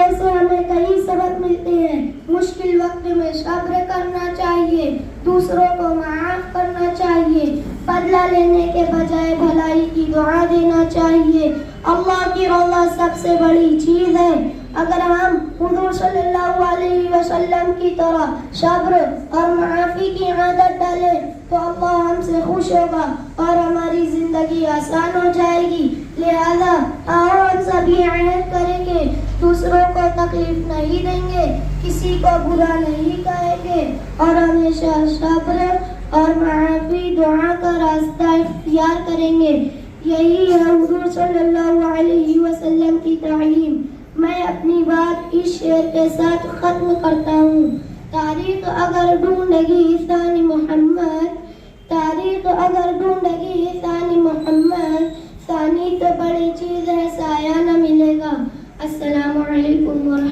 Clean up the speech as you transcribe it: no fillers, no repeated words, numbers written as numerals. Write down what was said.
شعر سے ہمیں کئی سبق ملتے ہیں. مشکل وقت میں صبر کرنا چاہیے, دوسروں کو معاف کرنا چاہیے, بدلہ لینے کے بجائے بھلائی کی دعا دینا چاہیے. اللہ کی رضا سب سے بڑی چیز ہے. اگر ہم حضور صلی اللہ علیہ وسلم کی طرح صبر اور معافی کی عادت ڈالیں تو اللہ ہم سے خوش ہوگا اور ہماری زندگی آسان ہو جائے گی. لہذا آؤ ہم سبھی عہد کریں گے دوسروں کو تکلیف نہیں دیں گے, کسی کو برا نہیں کہیں گے اور ہمیشہ صبر اور معافی دعا کا راستہ اختیار کریں گے. یہی ہے حضور صلی اللہ علیہ وسلم کی تعلیم. میں اپنی بات اس شعر کے ساتھ ختم کرتا ہوں. تاریخ اگر ڈھونڈگی ثانی محمد, تاریخ اگر ڈھونڈگی ثانی محمد, ثانی تو بڑی چیز ہے سایہ نہ ملے گا. السلام علیکم ورحمۃ